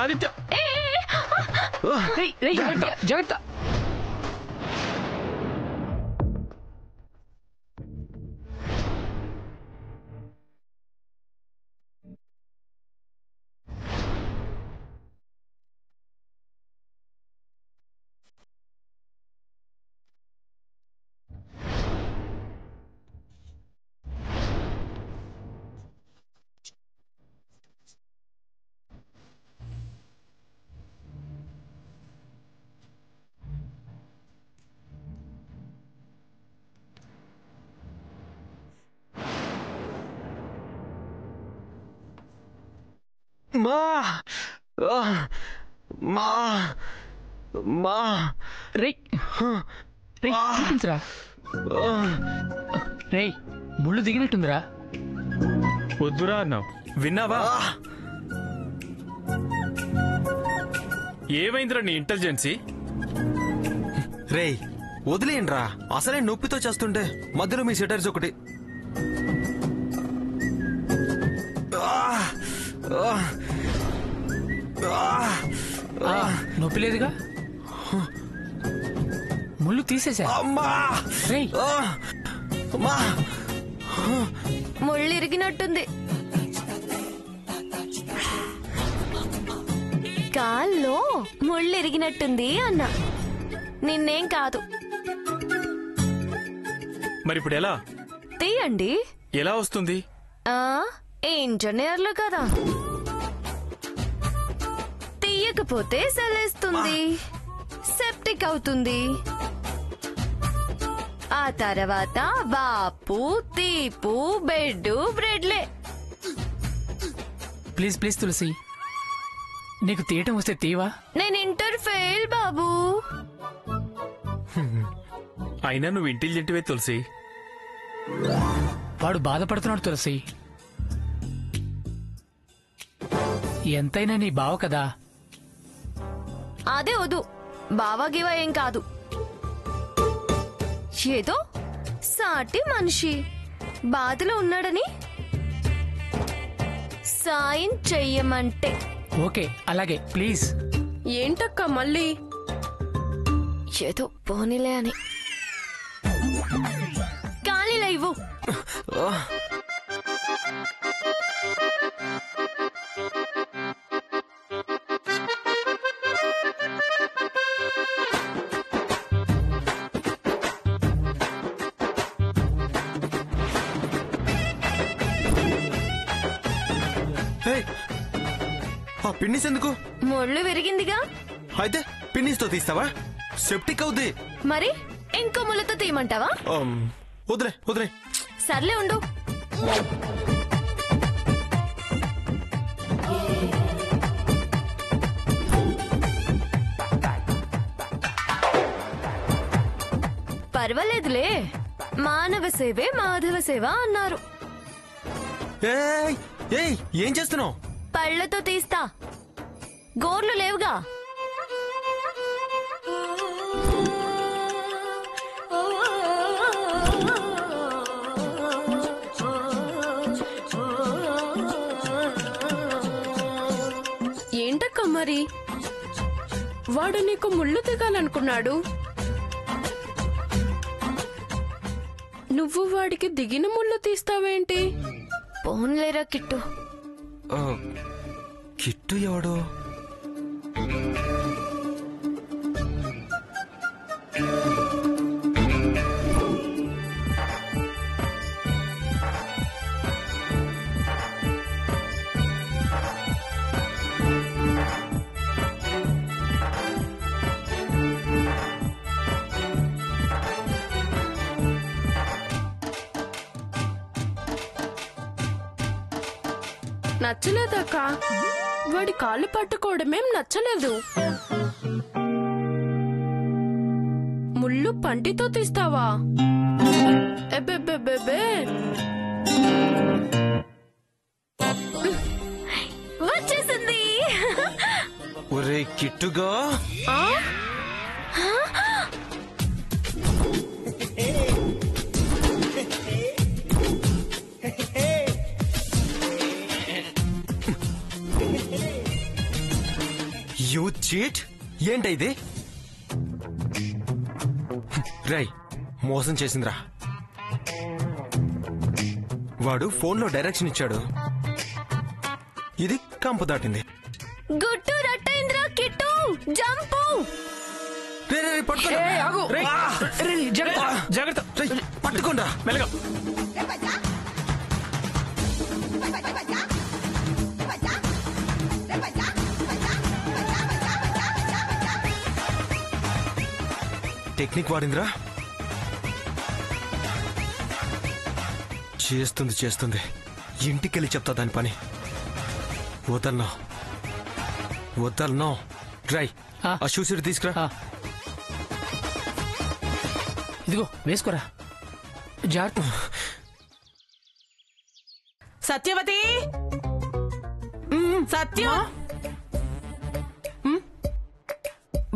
ఆదిత్య జాగ్రత్త. మా మా మా చూపించరా. రేయ్ ముళ్ళు దిగినట్టుందిరా. వద్దురా అన్నావు, విన్నావా? ఏమైందిరా నీ ఇంటెలిజెన్సీ? రేయ్ వదిలేయండిరా, అసలే నొప్పితో చేస్తుంటే మధ్యలో మీ సెటర్స్ ఒకటి. నొప్పి లేదుగా, ముళ్ళు తీసేసా. రేయ్ ముళ్ళు ఇరిగినట్టుంది. కాల్లో ముళ్ళు ఇరిగినట్టుంది అన్న. నిన్నేం కాదు. మరి ఇప్పుడు ఎలా? తీయండి. ఎలా వస్తుంది? ఇంజనీర్లు కదా, తీయకపోతే సెల్లేస్తుంది, సెప్టిక్ అవుతుంది. ఆ తర్వాత వాపు, తీపు, బెడ్, బ్రెడ్లే. ప్లీజ్ ప్లీజ్ తులసి, నీకు తీయటం వస్తే తీవా? నేను ఇంటర్ ఫెయిల్ బాబు. అయినా నువ్వు ఇంటెలిజెంట్వే తులసి. వాడు బాధపడుతున్నాడు తులసి. ఎంతైనా నీ బావ కదా. అదే వద్దు, బావా గివా ఏం కాదు. ఏదో సాటి మనిషి బాధలో ఉన్నాడని సాయం చెయ్యమంటే. ఓకే అలాగే ప్లీజ్. ఏంటక్క మళ్ళీ? ఏదో పోనీలే అని. ఖాళీలా ఇవ్వు. పిన్నిస్ ఎందుకు? ముళ్ళు విరిగిందిగా. అయితే పిన్నిస్ తో తీస్తావా? సెప్టిక్ అవుద్ది. మరి ఇంకో ముళ్ళతో తీయమంటావా? వదిలే వదిలే. సర్లే ఉండు. పర్వాలేదులే, మానవ సేవే మాధవ సేవ అన్నారు. ఏం చేస్తున్నావు? పళ్ళతో తీస్తా, గోర్లు లేవుగా. ఏంటక్క మరి? వాడు నీకు ముళ్ళు దిగాలనుకున్నాడు, నువ్వు వాడికి దిగిన ముళ్ళు తీస్తావేంటి? పోన్లేరా కిట్టు. కిట్టు ఎవడు? నచ్చలేదక్క, వాడి కాళ్ళు పట్టుకోవడమేం నచ్చలేదు. ముళ్ళు పంటితో తీస్తావా? ఎబ్బెబ్బెబ్బెబ్బే. వచ్చేసింది. ఒరే కిట్టుగా, చీట్ ఏంటి ఇది? రై మోసం చేసిందిరా. వాడు ఫోన్లో డైరెక్షన్ ఇచ్చాడు, ఇది కంపు దాటింది. గుట్టు రట్టయింద్రా కిట్టు జంపు. రే, రే, రే, పట్టుకోండి. జాగ్రత్త. రేయ్, పట్టుకోండిరా. మెల్లగా. టెక్నిక్ వాడిందిరా. చేస్తుంది ఇంటికెళ్ళి చెప్తా దాని పని. వదలను. డ్రై ఆ షూస్ తీసుకురా. ఇదిగో వేసుకోరా. జాగ్రత్త. సత్యవతి, సత్యం.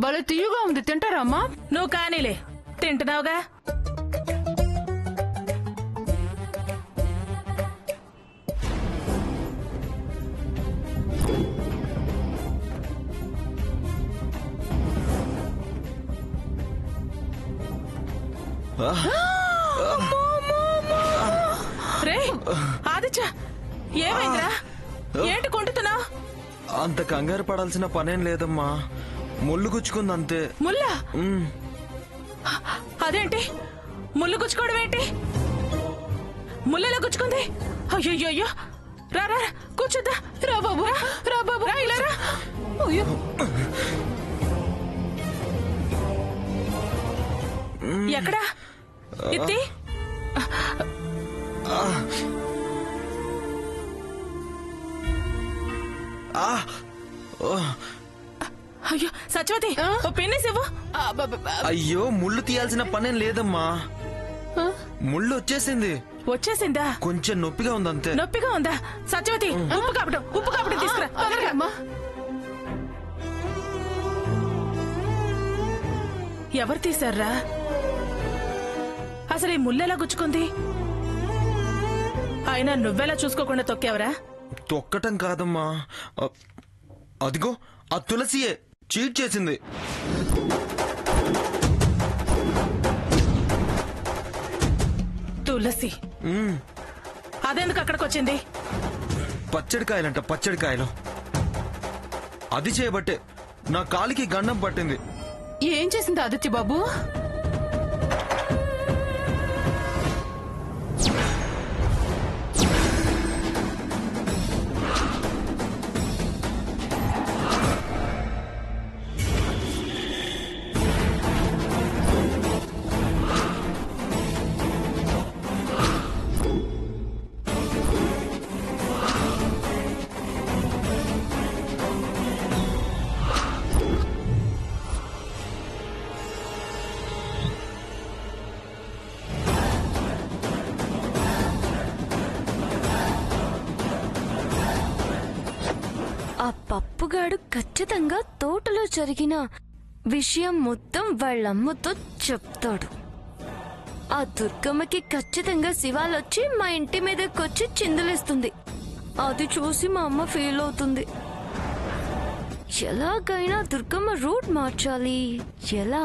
భలే తీయగా ఉంది, తింటారా అమ్మా? నువ్వు కానీలే, తింటున్నావుగా. రే ఆదిత్య, ఏమైందిరా? ఏంటి కొంటున్నావు? అంత కంగారు పడాల్సిన పనేం లేదమ్మా, ముళ్ళు గుచ్చుకుంది అంతే. ముల్లా? అదేంటి ముళ్ళు గుచ్చుకోవడం ఏంటి? ముళ్ళెలా గుచ్చుకుంది? అయ్యో, రా రా కూర్చుద్దా. రా బాబు, రా బాబు, రా ఇలా రా. అయ్యో, ఎక్కడా ఇత్తి? అయ్యో సత్యవతి, ఓ పెన్నేసి ఇవ్వు. అయ్యో, ముళ్ళు తీయాల్సిన పనేం లేదమ్మా, ముళ్ళు వచ్చేసింది. వచ్చేసిందా? కొంచెం నొప్పిగా ఉంది అంతే. నొప్పిగా ఉందా? సత్యవతి, ఉప్పు కాపడం తీసుకురా తొందరగా. ఎవరు తీశారా? అసలు ఈ ముళ్ళెలా గుచ్చుకుంది? అయినా నువ్వెలా చూసుకోకుండా తొక్కావరా? తొక్కటం కాదమ్మా, అదిగో ఆ తులసియే చీట్ చేసింది. తులసి అదెందుకు అక్కడికి వచ్చింది? పచ్చడికాయలంట, పచ్చడికాయలు. అది చేయబట్టే నా కాలికి గండం పట్టింది. ఏం చేసింది ఆదిత్య బాబు? ఆ పప్పుగాడు ఖచ్చితంగా తోటలో జరిగిన విషయం మొత్తం వాళ్ళమ్మతో చెప్తాడు. ఆ దుర్గమ్మకి ఖచ్చితంగా శివాలొచ్చి మా ఇంటి మీదకొచ్చి చిందులేస్తుంది. అది చూసి మా అమ్మ ఫీల్ అవుతుంది. ఎలాగైనా దుర్గమ్మ రూట్ మార్చాలి. ఎలా?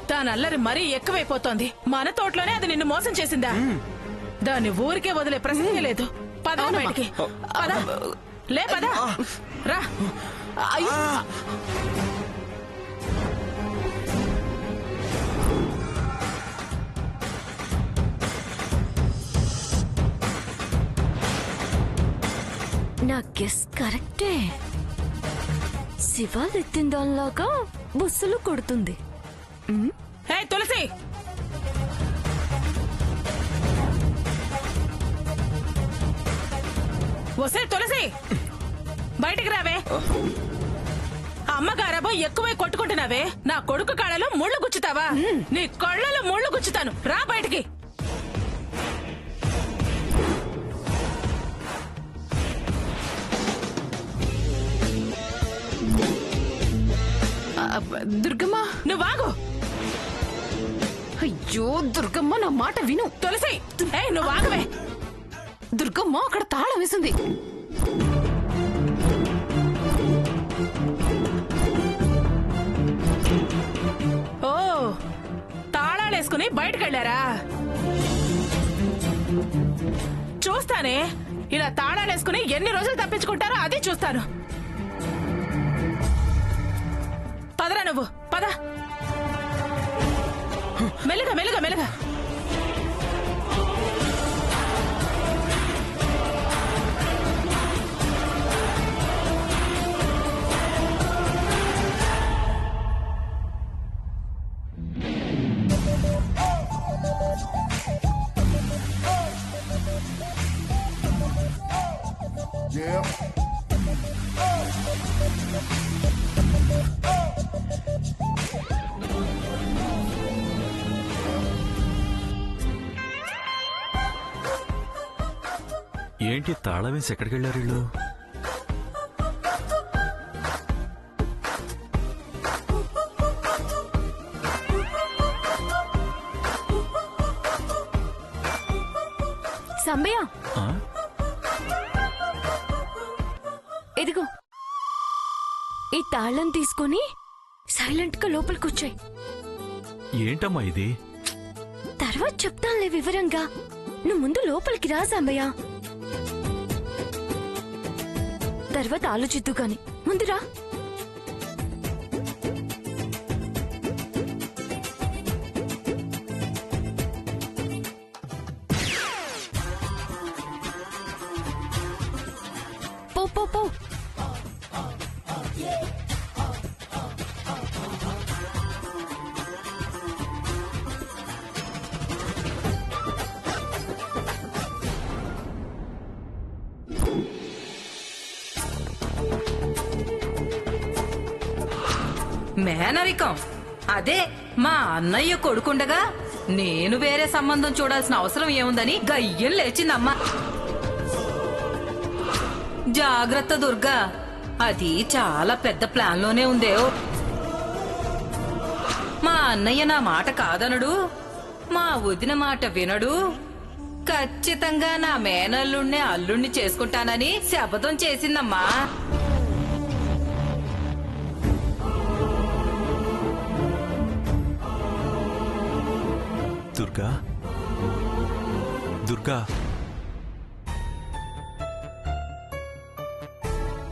దానల్లరి మరీ ఎక్కువైపోతోంది. మన తోటలోనే అది నిన్ను మోసం చేసిందా? దాన్ని ఊరికే వదిలే ప్రసక్తే లేదు. పద బయటికి, పద. లే పద, రా. నా గెస్ కరెక్టే. శివ ఎత్తిన దానిలాగా బుస్సులు కొడుతుంది. హే తులసి, వసే తులసి, బయటికి రావే. అమ్మగారబో ఎక్కువై కొట్టుకుంటున్నావే. నా కొడుకు కాళ్ళలో ముళ్ళు గుచ్చుతావా? నీ కళ్ళలో ముళ్ళు గుచ్చుతాను. రా బయటికి. దుర్గమ్మ, నువ్వు ఆగు. అయ్యో దుర్గమ్మ, నా మాట విను. తులసి, నువ్వు ఆగవే. దుర్గమ్మ అక్కడ తాళం వేసింది. ఓ, తాళాలేసుకుని బయటకెళ్లారా? చూస్తానే, ఇలా తాళాలేసుకుని ఎన్ని రోజులు తప్పించుకుంటారో అది చూస్తాను. పదరా నువ్వు, పద. మెల్లగా మెల్లగా మెల్లగా. ఏంటి తాళం వేసి ఎక్కడికి వెళ్ళారు వీళ్ళు? సంబయ్య, ఆ? ఇదిగో ఈ తాళం తీసుకొని సైలెంట్ గా లోపలికొచ్చాయి. ఏంటమ్మా ఇది? తర్వాత చెప్తానులే వివరంగా. నువ్వు ముందు లోపలికి రా సంబయ్య, తర్వాత ఆలోచిద్దు గాని. ముందురా. పో పో పో. మేనరికం అదే మా అన్నయ్య కొడుకుండగా నేను వేరే సంబంధం చూడాల్సిన అవసరం ఏముందని గయ్యం లేచిందమ్మా. జాగ్రత్త దుర్గా, అది చాలా పెద్ద ప్లాన్ లోనే ఉందే. మా అన్నయ్య నా మాట కాదనడు, మా వదిన మాట వినడు. ఖచ్చితంగా నా మేనల్లుణ్ణి అల్లుణ్ణి చేసుకుంటానని శపథం చేసిందమ్మా. దుర్గా, దుర్గా,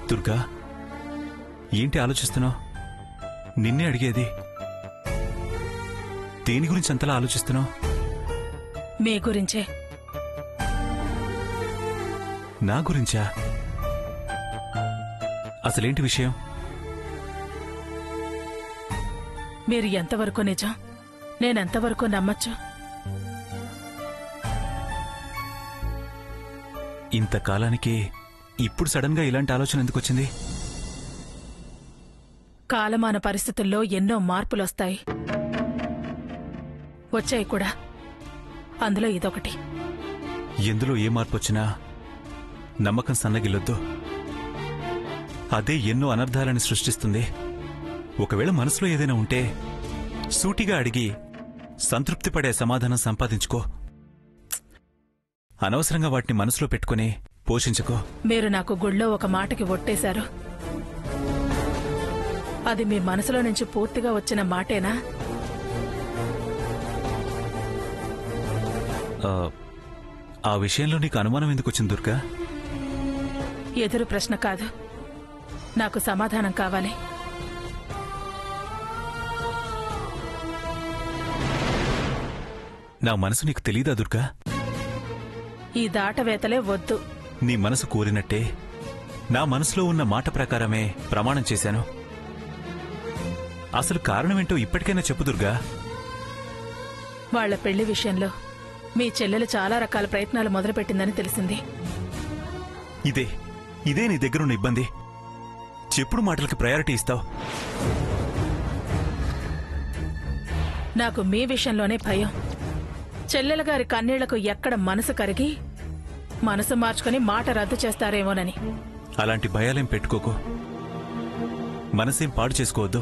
దుర్గా, ఏంటి ఆలోచిస్తున్నావు? నిన్నే అడిగేది. దేని గురించి అంతలా ఆలోచిస్తున్నావు? మీ గురించే. నా గురించా? అసలేంటి విషయం? మీరు ఎంతవరకు నిజం, నేనెంతవరకు నమ్మచ్చు? ఇంతకాలానికి ఇప్పుడు సడన్ గా ఇలాంటి ఆలోచన ఎందుకు వచ్చింది? కాలమాన పరిస్థితుల్లో ఎన్నో మార్పులొస్తాయి, వచ్చాయి కూడా. అందులో ఇదొకటి. ఎందులో ఏ మార్పు వచ్చినా నమ్మకం సన్నగిల్లొద్దు. అదే ఎన్నో అనర్థాలని సృష్టిస్తుంది. ఒకవేళ మనసులో ఏదైనా ఉంటే సూటిగా అడిగి సంతృప్తి పడే సమాధానం సంపాదించుకో. అనవసరంగా వాటిని మనసులో పెట్టుకుని పోషించుకో. మీరు నాకు గుళ్ళో ఒక మాటకి ఒట్టేశారు. అది మీ మనసులో నుంచి పూర్తిగా వచ్చిన మాటేనా? ఆ విషయంలో నీకు అనుమానం ఎందుకు వచ్చింది దుర్గా? ఎదురు ప్రశ్న కాదు, నాకు సమాధానం కావాలి. నా మనసు నీకు తెలీదా దుర్గా? ఈ దాటవేతలే వద్దు. నీ మనసు కోరినట్టే నా మనసులో ఉన్న మాట ప్రకారమే ప్రమాణం చేశాను. అసలు కారణమేంటో ఇప్పటికైనా చెప్పు దుర్గా. వాళ్ల పెళ్లి విషయంలో మీ చెల్లెలు చాలా రకాల ప్రయత్నాలు మొదలుపెట్టిందని తెలిసింది. ఇదే నీ దగ్గరున్న ఇబ్బంది. చెప్పుడు మాటలకి ప్రయారిటీ ఇస్తావు. నాకు మీ విషయంలోనే భయం. చెల్లెల గారి కన్నీళ్లకు ఎక్కడ మనసు కరిగి మనసు మార్చుకుని మాట రద్దు చేస్తారేమోనని. అలాంటి భయాలేం పెట్టుకోకు. మనసేం పాడు చేసుకోవద్దు.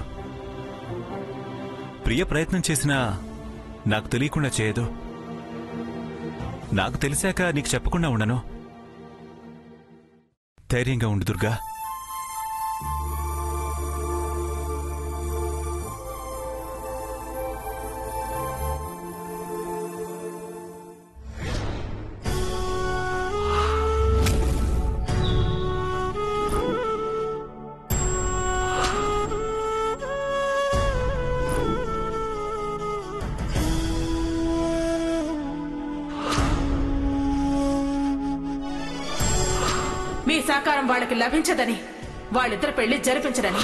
ప్రియ ప్రయత్నం చేసినా నాకు తెలియకుండా చేయదు. నాకు తెలిసాక నీకు చెప్పకుండా ఉండను. ధైర్యంగా ఉండు దుర్గా. మీ సహకారం వాళ్ళకి లభించదని, వాళ్ళిద్దరు పెళ్లి జరిపించడని.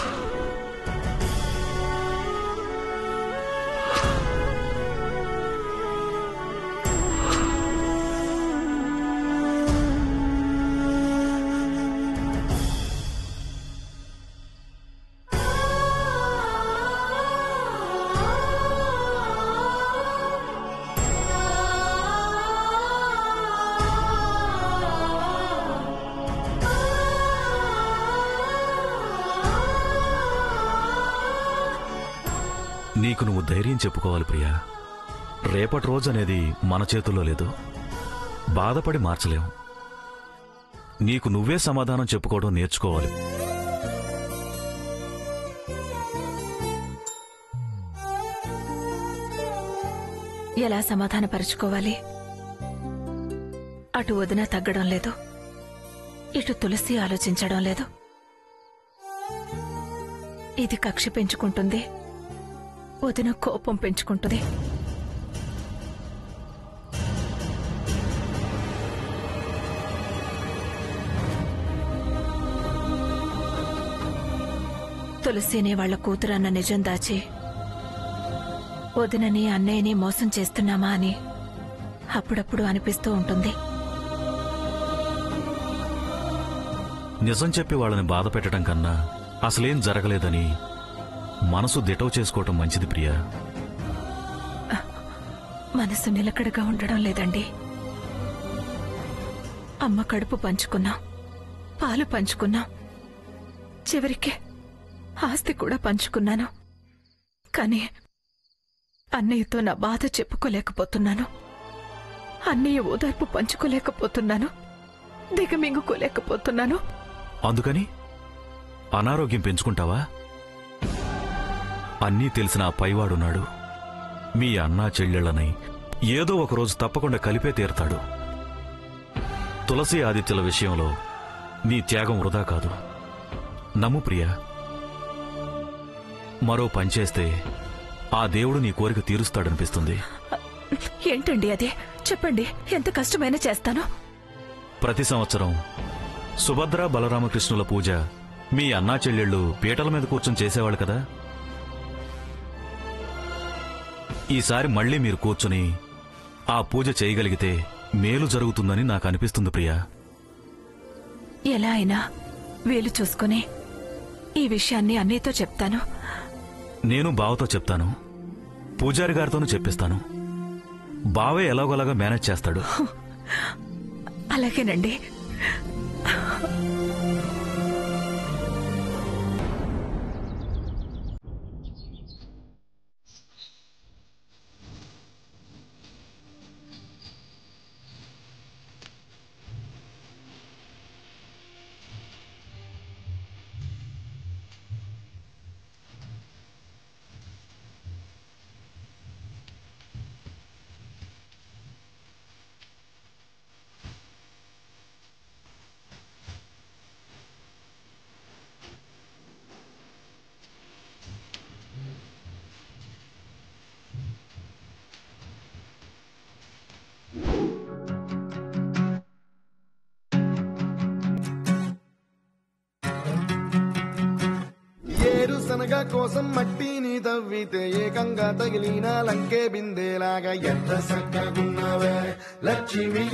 నీకు నువ్వు ధైర్యం చెప్పుకోవాలి ప్రియా. రేపటి రోజు అనేది మన చేతుల్లో లేదు. బాధపడి మార్చలేం. నీకు నువ్వే సమాధానం చెప్పుకోవడం నేర్చుకోవాలి. ఎలా సమాధానపరుచుకోవాలి? అటు వదిన తగ్గడం లేదు, ఇటు తులసి ఆలోచించడం లేదు. ఇది కక్ష పెంచుకుంటుంది, వదిన కోపం పెంచుకుంటుంది. తులసిని వాళ్ల కూతురన్న నిజం దాచి వదినని అన్నయ్యని మోసం చేస్తున్నామా అని అప్పుడప్పుడు అనిపిస్తూ ఉంటుంది. నిజం చెప్పి వాళ్ళని బాధ పెట్టడం కన్నా అసలేం జరగలేదని మనసు దిటవు చేసుకోవటం మంచిది ప్రియా. మనసు నిలకడగా ఉండడం లేదండి. అమ్మ కడుపు పంచుకున్నాం, పాలు పంచుకున్నాం, చివరికి ఆస్తి కూడా పంచుకున్నాను. కానీ అన్నయ్యతో నా బాధ చెప్పుకోలేకపోతున్నాను, అన్నయ్య ఓదార్పు పంచుకోలేకపోతున్నాను, దిగమింగుకోలేకపోతున్నాను. అందుకని అనారోగ్యం పెంచుకుంటావా? అన్నీ తెలిసిన ఆ పైవాడున్నాడు. మీ అన్నా చెల్లెళ్ళని ఏదో ఒకరోజు తప్పకుండా కలిపే తీరతాడు. తులసి ఆదిత్యుల విషయంలో నీ త్యాగం వృధా కాదు. నమ్ము ప్రియా. మరో పనిచేస్తే ఆ దేవుడు నీ కోరిక తీరుస్తాడనిపిస్తుంది. ఏంటండి అదే? చెప్పండి, ఎంత కష్టమైనా చేస్తాను. ప్రతి సంవత్సరం సుభద్ర బలరామకృష్ణుల పూజ మీ అన్నా చెల్లెళ్ళు పీటల మీద కూర్చొని చేసేవాళ్ళు కదా. ఈసారి మళ్లీ మీరు కూర్చుని ఆ పూజ చేయగలిగితే మేలు జరుగుతుందని నాకు అనిపిస్తుంది ప్రియా. ఎలా అయినా వీలు చూసుకుని ఈ విషయాన్ని అన్నయ్యతో చెప్తాను. నేను బావతో చెప్తాను, పూజారి గారితోనూ చెప్పిస్తాను. బావే ఎలాగోలాగా మేనేజ్ చేస్తాడు. అలాగేనండి. వేరుశనగ కోసం మట్టిని తవ్వితే ఏకంగా తగిలిన లంకే బిందేలాగా ఎంత చక్కగున్నవే లక్ష్మి